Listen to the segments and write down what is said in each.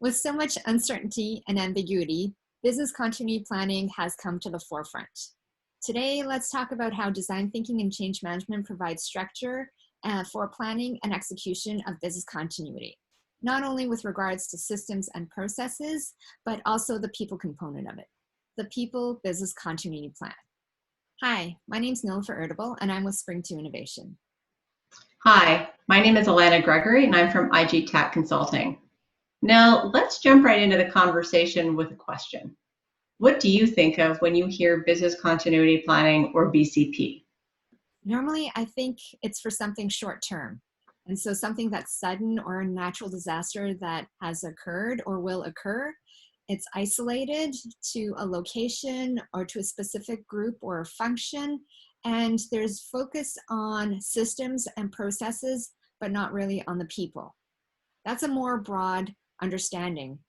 With so much uncertainty and ambiguity, business continuity planning has come to the forefront. Today, let's talk about how design thinking and change management provide structure for planning and execution of business continuity, not only with regards to systems and processes, but also the people component of it, the people business continuity plan. Hi, my name is Nilufer Erdebil, and I'm with Spring2Innovation. Hi, my name is Ilana Gregory, and I'm from IG TaC Consulting. Now, let's jump right into the conversation with a question. What do you think of when you hear business continuity planning or BCP? Normally, I think it's for something short term. And so something that's sudden or a natural disaster that has occurred or will occur, it's isolated to a location or to a specific group or function. And there's focus on systems and processes, but not really on the people. That's a more broad understanding.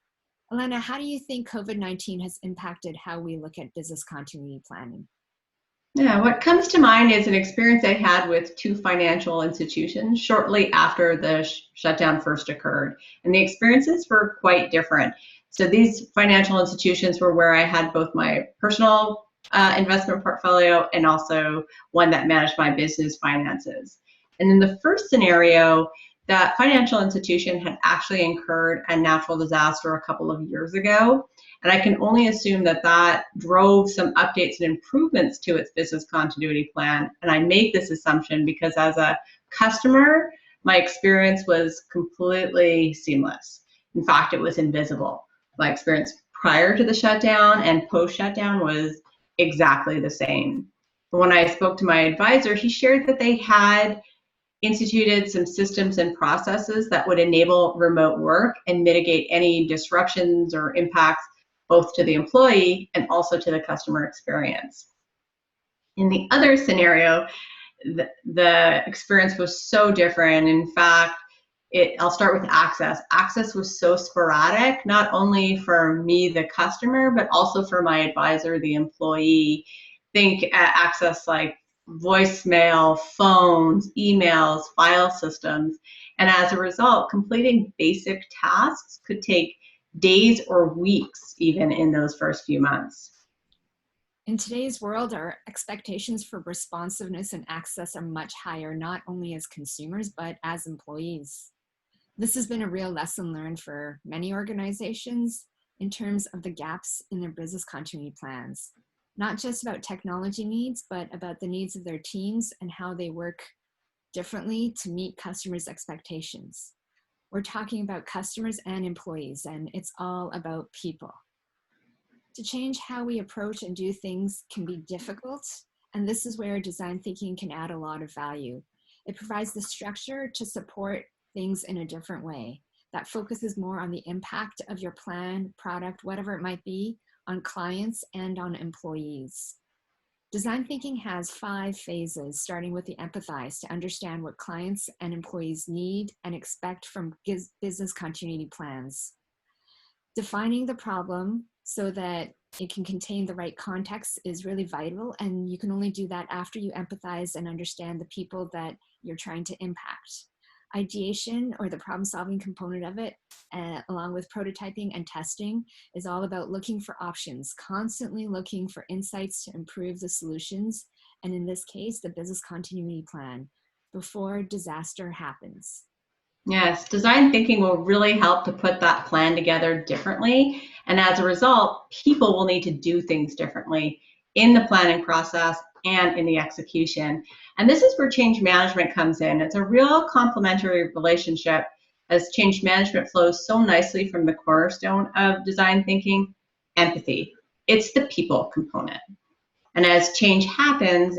Ilana, how do you think COVID-19 has impacted how we look at business continuity planning? Yeah, what comes to mind is an experience I had with two financial institutions shortly after the shutdown first occurred. And the experiences were quite different. So these financial institutions were where I had both my personal investment portfolio and also one that managed my business finances. And in the first scenario, that financial institution had actually incurred a natural disaster a couple of years ago. And I can only assume that that drove some updates and improvements to its business continuity plan. And I make this assumption because as a customer, my experience was completely seamless. In fact, it was invisible. My experience prior to the shutdown and post-shutdown was exactly the same. When I spoke to my advisor, he shared that they had instituted some systems and processes that would enable remote work and mitigate any disruptions or impacts both to the employee and also to the customer experience. In the other scenario, the experience was so different. In fact, I'll start with access. Access was so sporadic, not only for me, the customer, but also for my advisor, the employee. Think access like voicemail, phones, emails, file systems. And as a result, completing basic tasks could take days or weeks, even in those first few months. In today's world, our expectations for responsiveness and access are much higher, not only as consumers, but as employees. This has been a real lesson learned for many organizations in terms of the gaps in their business continuity plans. Not just about technology needs, but about the needs of their teams and how they work differently to meet customers' expectations. We're talking about customers and employees, and it's all about people. To change how we approach and do things can be difficult, and this is where design thinking can add a lot of value. It provides the structure to support things in a different way that focuses more on the impact of your plan, product, whatever it might be, on clients and on employees. Design thinking has 5 phases, starting with the empathize to understand what clients and employees need and expect from business continuity plans. Defining the problem so that it can contain the right context is really vital, and you can only do that after you empathize and understand the people that you're trying to impact. Ideation, or the problem-solving component of it, along with prototyping and testing, is all about looking for options, constantly looking for insights to improve the solutions, and in this case, the business continuity plan, before disaster happens. Yes, design thinking will really help to put that plan together differently. And as a result, people will need to do things differently in the planning process and in the execution. And this is where change management comes in. It's a real complementary relationship as change management flows so nicely from the cornerstone of design thinking, empathy. It's the people component. And as change happens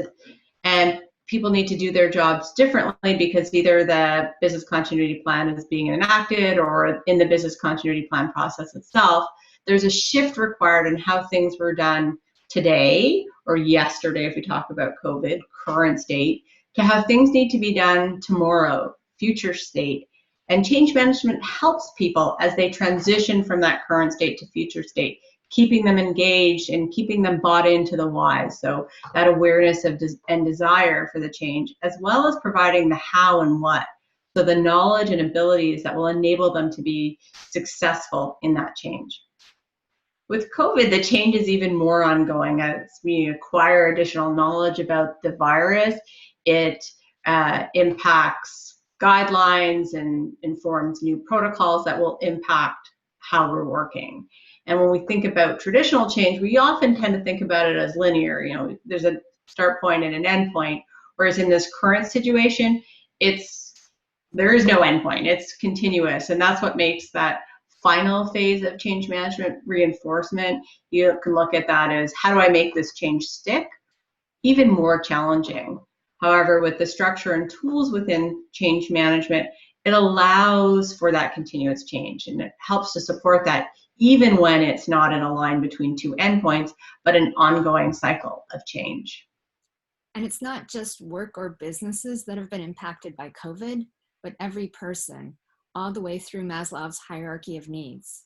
and people need to do their jobs differently because either the business continuity plan is being enacted or in the business continuity plan process itself, there's a shift required in how things were done today or yesterday, if we talk about COVID, current state, to how things need to be done tomorrow, future state. And change management helps people as they transition from that current state to future state, keeping them engaged and keeping them bought into the why. So that awareness of and desire for the change, as well as providing the how and what. So the knowledge and abilities that will enable them to be successful in that change. With COVID, the change is even more ongoing as we acquire additional knowledge about the virus. It impacts guidelines and informs new protocols that will impact how we're working. And when we think about traditional change, we often tend to think about it as linear. You know, there's a start point and an end point. Whereas in this current situation, there is no end point. It's continuous, and that's what makes that final phase of change management reinforcement. You can look at that as, how do I make this change stick? Even more challenging. However, with the structure and tools within change management, it allows for that continuous change, and it helps to support that even when it's not in a line between two endpoints, but an ongoing cycle of change. And it's not just work or businesses that have been impacted by COVID, but every person, all the way through Maslow's hierarchy of needs.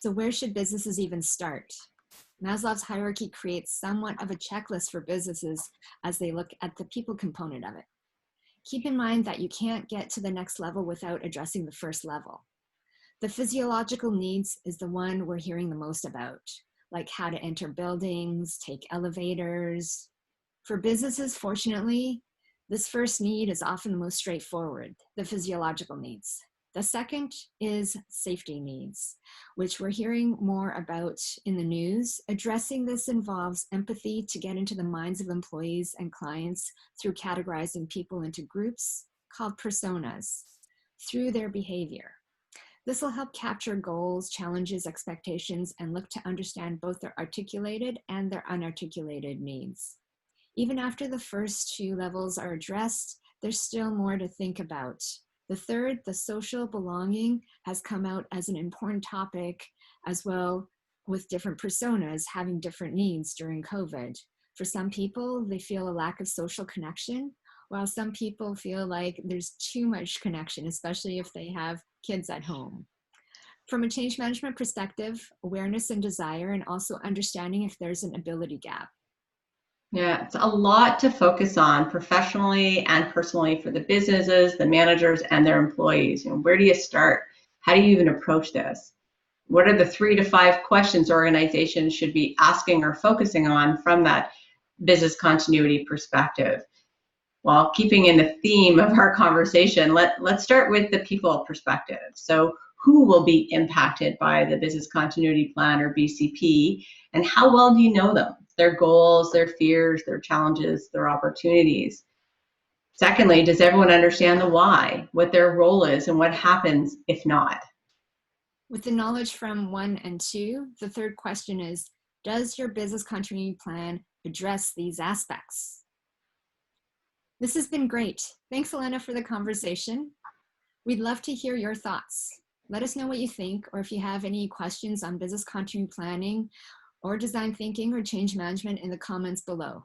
So where should businesses even start? Maslow's hierarchy creates somewhat of a checklist for businesses as they look at the people component of it. Keep in mind that you can't get to the next level without addressing the first level. The physiological needs is the one we're hearing the most about, like how to enter buildings, take elevators. For businesses, fortunately, this first need is often the most straightforward, the physiological needs. The second is safety needs, which we're hearing more about in the news. Addressing this involves empathy to get into the minds of employees and clients through categorizing people into groups called personas through their behavior. This will help capture goals, challenges, expectations, and look to understand both their articulated and their unarticulated needs. Even after the first two levels are addressed, there's still more to think about. The third, the social belonging, has come out as an important topic as well, with different personas having different needs during COVID. For some people, they feel a lack of social connection, while some people feel like there's too much connection, especially if they have kids at home. From a change management perspective, awareness and desire, and also understanding if there's an ability gap. Yeah, it's a lot to focus on professionally and personally for the businesses, the managers, and their employees. You know, where do you start? How do you even approach this? What are the 3 to 5 questions organizations should be asking or focusing on from that business continuity perspective? While keeping in the theme of our conversation, let's start with the people perspective. So who will be impacted by the business continuity plan or BCP, and how well do you know them? Their goals, their fears, their challenges, their opportunities. Secondly, does everyone understand the why, what their role is, and what happens if not? With the knowledge from 1 and 2, the third question is, does your business continuity plan address these aspects? This has been great. Thanks, Ilana, for the conversation. We'd love to hear your thoughts. Let us know what you think, or if you have any questions on business continuity planning or design thinking or change management in the comments below.